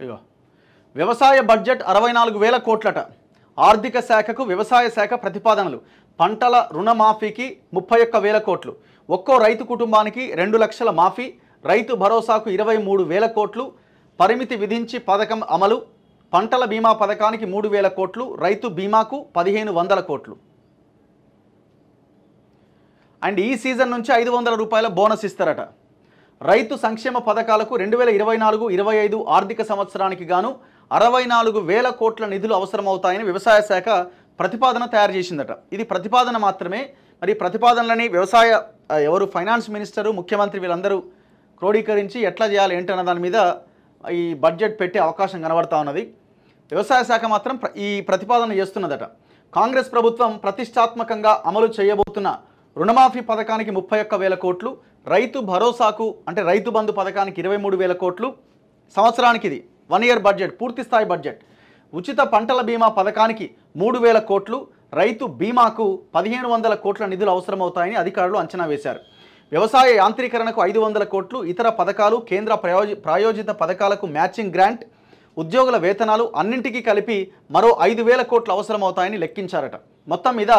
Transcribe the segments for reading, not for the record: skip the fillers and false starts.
ఇగో వ్యవసాయ బడ్జెట్ 64,000 కోట్లట. ఆర్థిక శాఖకు వ్యవసాయ శాఖ ప్రతిపాదనలు. పంటల రుణమాఫీకి 31,000 కోట్లు. ఒక్కో రైతు కుటుంబానికి 2 లక్షల మాఫీ. రైతు భరోసాకు 23,000 కోట్లు. పరిమితి విధించి పథకం అమలు. పంటల బీమా పథకానికి 3,000 కోట్లు. రైతు బీమాకు 1,500 కోట్లు. అండ్ ఈ సీజన్ నుంచి 500 రూపాయల బోనస్ ఇస్తారట. రైతు సంక్షేమ పథకాలకు 2024-25 ఆర్థిక సంవత్సరానికి గాను 64,000 కోట్ల నిధులు అవసరమవుతాయని వ్యవసాయ శాఖ ప్రతిపాదన తయారు చేసిందట. ఇది ప్రతిపాదన మాత్రమే. మరి ప్రతిపాదనలని వ్యవసాయ ఫైనాన్స్ మినిస్టరు, ముఖ్యమంత్రి వీళ్ళందరూ క్రోడీకరించి ఎట్లా చేయాలి ఏంటన్న దాని మీద ఈ బడ్జెట్ పెట్టే అవకాశం కనబడతా ఉన్నది. వ్యవసాయ శాఖ మాత్రం ఈ ప్రతిపాదన చేస్తున్నదట. కాంగ్రెస్ ప్రభుత్వం ప్రతిష్టాత్మకంగా అమలు చేయబోతున్న రుణమాఫీ పథకానికి 31,000 కోట్లు, రైతు భరోసాకు అంటే రైతు బంధు పథకానికి 23,000 కోట్లు, సంవత్సరానికి ఇది 1 ఇయర్ బడ్జెట్, పూర్తి స్థాయి బడ్జెట్. ఉచిత పంటల బీమా పథకానికి 3,000 కోట్లు, రైతు బీమాకు 1,500 కోట్ల నిధులు అవసరమవుతాయని అధికారులు అంచనా వేశారు. వ్యవసాయ యాంత్రీకరణకు 500 కోట్లు, ఇతర పథకాలు, కేంద్ర ప్రాయోజిత పథకాలకు మ్యాచింగ్ గ్రాంట్, ఉద్యోగుల వేతనాలు అన్నింటికీ కలిపి మరో 5,000 కోట్లు అవసరమవుతాయని లెక్కించారట. మొత్తం మీద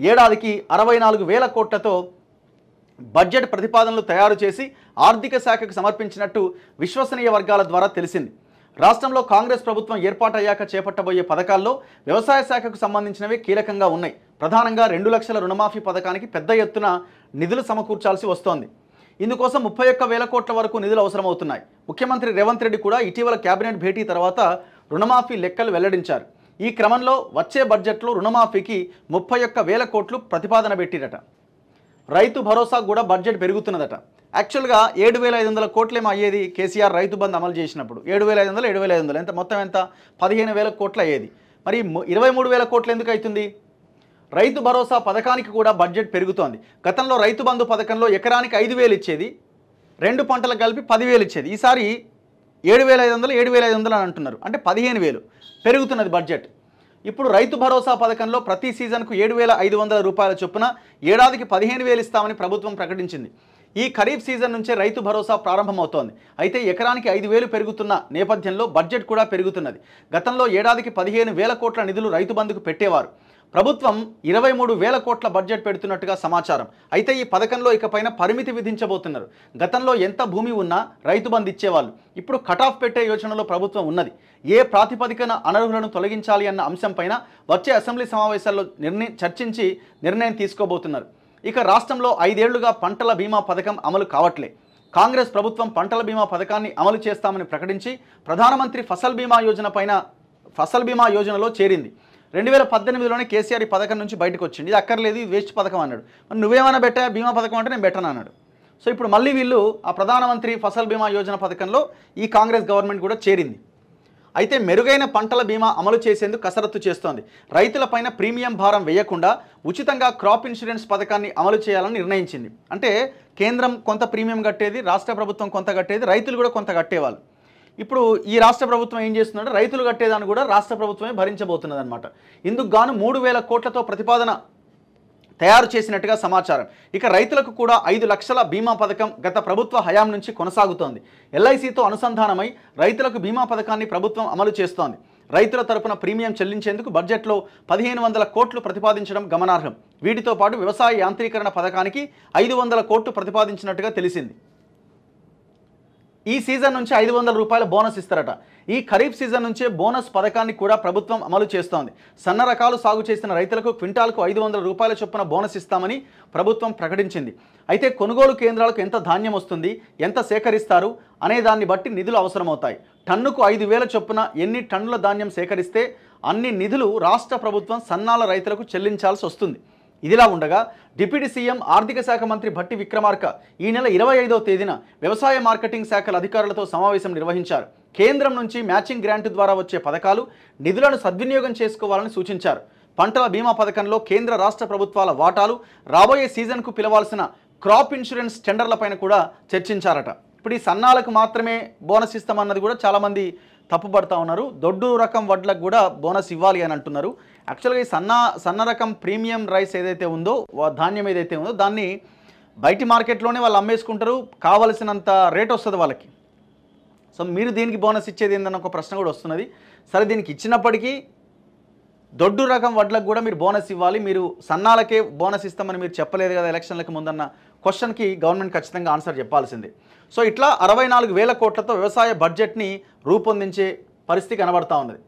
ఏడాదికి 64,000 కోట్లతో బడ్జెట్ ప్రతిపాదనలు తయారు చేసి ఆర్థిక శాఖకు సమర్పించినట్టు విశ్వసనీయ వర్గాల ద్వారా తెలిసింది. రాష్ట్రంలో కాంగ్రెస్ ప్రభుత్వం ఏర్పాటయ్యాక చేపట్టబోయే పథకాల్లో వ్యవసాయ శాఖకు సంబంధించినవి కీలకంగా ఉన్నాయి. ప్రధానంగా 2 లక్షల రుణమాఫీ పథకానికి పెద్ద ఎత్తున నిధులు సమకూర్చాల్సి వస్తోంది. ఇందుకోసం 31,000 కోట్ల వరకు నిధులు అవసరమవుతున్నాయి. ముఖ్యమంత్రి రేవంత్ రెడ్డి కూడా ఇటీవల కేబినెట్ భేటీ తర్వాత రుణమాఫీ లెక్కలు వెల్లడించారు. ఈ క్రమంలో వచ్చే బడ్జెట్లో రుణమాఫీకి 31,000 కోట్లు ప్రతిపాదన పెట్టిరట. రైతు భరోసా కూడా బడ్జెట్ పెరుగుతున్నదట. యాక్చువల్గా 7,500 కోట్లేమో అయ్యేది కేసీఆర్ రైతు బంధు అమలు చేసినప్పుడు. 7,500 ఎంత మొత్తం ఎంత 15,000 కోట్లు అయ్యేది. మరి 23,000 కోట్లు ఎందుకు అవుతుంది? రైతు భరోసా పథకానికి కూడా బడ్జెట్ పెరుగుతోంది. గతంలో రైతు బంధు పథకంలో ఎకరానికి 5,000 ఇచ్చేది, 2 పంటలకు కలిపి 10,000 ఇచ్చేది. ఈసారి 7,500 అని అంటున్నారు, అంటే 15,000 పెరుగుతున్నది బడ్జెట్. ఇప్పుడు రైతు భరోసా పథకంలో ప్రతి సీజన్కు 7,500 రూపాయల చొప్పున ఏడాదికి 15,000 ఇస్తామని ప్రభుత్వం ప్రకటించింది. ఈ ఖరీఫ్ సీజన్ నుంచే రైతు భరోసా ప్రారంభమవుతోంది. అయితే ఎకరానికి 5,000 పెరుగుతున్న నేపథ్యంలో బడ్జెట్ కూడా పెరుగుతున్నది. గతంలో ఏడాదికి 15,000 కోట్ల నిధులు రైతు బంధుకు పెట్టేవారు. ప్రభుత్వం 23,000 కోట్ల బడ్జెట్ పెడుతున్నట్టుగా సమాచారం. అయితే ఈ పథకంలో ఇకపైన పరిమితి విధించబోతున్నారు. గతంలో ఎంత భూమి ఉన్నా రైతు బంధు ఇచ్చేవాళ్ళు. ఇప్పుడు కటాఫ్ పెట్టే యోచనలో ప్రభుత్వం ఉన్నది. ఏ ప్రాతిపదికన అనర్హులను తొలగించాలి అన్న అంశంపైన వచ్చే అసెంబ్లీ సమావేశాల్లో చర్చించి నిర్ణయం తీసుకోబోతున్నారు. ఇక రాష్ట్రంలో 5 ఏళ్లుగా పంటల బీమా పథకం అమలు కావట్లే. కాంగ్రెస్ ప్రభుత్వం పంటల బీమా పథకాన్ని అమలు చేస్తామని ప్రకటించి ప్రధానమంత్రి ఫసల్ బీమా యోజనలో చేరింది. 2018లోనే కేసీఆర్ ఈ పథకం నుంచి బయటకు వచ్చింది. ఇది అక్కర్లేదు, ఇది వేస్ట్ పథకం అన్నాడు. మరి నువ్వేమైనా పెట్టా బీమా పథకం అంటే నేను పెట్టను అన్నాడు. సో ఇప్పుడు మళ్ళీ వీళ్ళు ఆ ప్రధానమంత్రి ఫసల్ బీమా యోజన పథకంలో ఈ కాంగ్రెస్ గవర్నమెంట్ కూడా చేరింది. అయితే మెరుగైన పంటల బీమా అమలు చేసేందుకు కసరత్తు చేస్తోంది. రైతులపైన ప్రీమియం భారం వేయకుండా ఉచితంగా క్రాప్ ఇన్సూరెన్స్ పథకాన్ని అమలు చేయాలని నిర్ణయించింది. అంటే కేంద్రం కొంత ప్రీమియం కట్టేది, రాష్ట్ర ప్రభుత్వం కొంత కట్టేది, రైతులు కూడా కొంత కట్టేవాళ్ళు. ఇప్పుడు ఈ రాష్ట్ర ప్రభుత్వం ఏం చేస్తుందంటే రైతులు కట్టేదాన్ని కూడా రాష్ట్ర ప్రభుత్వమే భరించబోతున్నది అనమాట. ఇందుకు గాను 3,000 కోట్లతో ప్రతిపాదన తయారు చేసినట్టుగా సమాచారం. ఇక రైతులకు కూడా 5 లక్షల బీమా పథకం గత ప్రభుత్వ హయాం నుంచి కొనసాగుతోంది. ఎల్ఐసితో అనుసంధానమై రైతులకు బీమా పథకాన్ని ప్రభుత్వం అమలు చేస్తోంది. రైతుల తరపున ప్రీమియం చెల్లించేందుకు బడ్జెట్లో 1,500 కోట్లు ప్రతిపాదించడం గమనార్హం. వీటితో పాటు వ్యవసాయ యాంత్రీకరణ పథకానికి 500 కోట్లు ప్రతిపాదించినట్టుగా తెలిసింది. ఈ సీజన్ నుంచి 500 రూపాయల బోనస్ ఇస్తారట. ఈ ఖరీఫ్ సీజన్ నుంచే బోనస్ పథకాన్ని కూడా ప్రభుత్వం అమలు చేస్తోంది. సన్న రకాలు సాగు చేసిన రైతులకు క్వింటాల్కు 500 రూపాయల చొప్పున బోనస్ ఇస్తామని ప్రభుత్వం ప్రకటించింది. అయితే కొనుగోలు కేంద్రాలకు ఎంత ధాన్యం వస్తుంది, ఎంత సేకరిస్తారు అనే దాన్ని బట్టి నిధులు అవసరమవుతాయి. టన్నుకు 5,000 చొప్పున ఎన్ని టన్నుల ధాన్యం సేకరిస్తే అన్ని నిధులు రాష్ట్ర ప్రభుత్వం సన్నాల రైతులకు చెల్లించాల్సి వస్తుంది. ఇదిలా ఉండగా డిప్యూటీ సీఎం ఆర్థిక శాఖ మంత్రి భట్టి విక్రమార్క ఈ నెల 25వ తేదీన వ్యవసాయ మార్కెటింగ్ శాఖల అధికారులతో సమావేశం నిర్వహించారు. కేంద్రం నుంచి మ్యాచింగ్ గ్రాంట్ ద్వారా వచ్చే పథకాలు, నిధులను సద్వినియోగం చేసుకోవాలని సూచించారు. పంటల బీమా పథకంలో కేంద్ర రాష్ట్ర ప్రభుత్వాల వాటాలు, రాబోయే సీజన్కు పిలవాల్సిన క్రాప్ ఇన్సూరెన్స్ టెండర్లపైన కూడా చర్చించారట. ఇప్పుడు ఈ సన్నాలకు మాత్రమే బోనస్ ఇస్తామన్నది కూడా చాలామంది తప్పుపడతా ఉన్నారు. దొడ్డు రకం వడ్లకు కూడా బోనస్ ఇవ్వాలి అని అంటున్నారు. యాక్చువల్గా ఈ సన్న రకం ప్రీమియం రైస్ ఏదైతే ఉందో, ధాన్యం ఏదైతే ఉందో దాన్ని బయటి మార్కెట్లోనే వాళ్ళు అమ్మేసుకుంటారు. కావలసినంత రేట్ వస్తుంది వాళ్ళకి. సో మీరు దీనికి బోనస్ ఇచ్చేది ఏందన్న ఒక ప్రశ్న కూడా వస్తున్నది. సరే, దీనికి ఇచ్చినప్పటికీ దొడ్డు రకం వడ్లకు కూడా మీరు బోనస్ ఇవ్వాలి, మీరు సన్నాలకే బోనస్ ఇస్తామని మీరు చెప్పలేదు కదా ఎలక్షన్లకు ముందన్న క్వశ్చన్కి గవర్నమెంట్ ఖచ్చితంగా ఆన్సర్ చెప్పాల్సిందే. సో ఇట్లా 64,000 కోట్లతో వ్యవసాయ బడ్జెట్ని రూపొందించే పరిస్థితి కనబడతా ఉన్నది.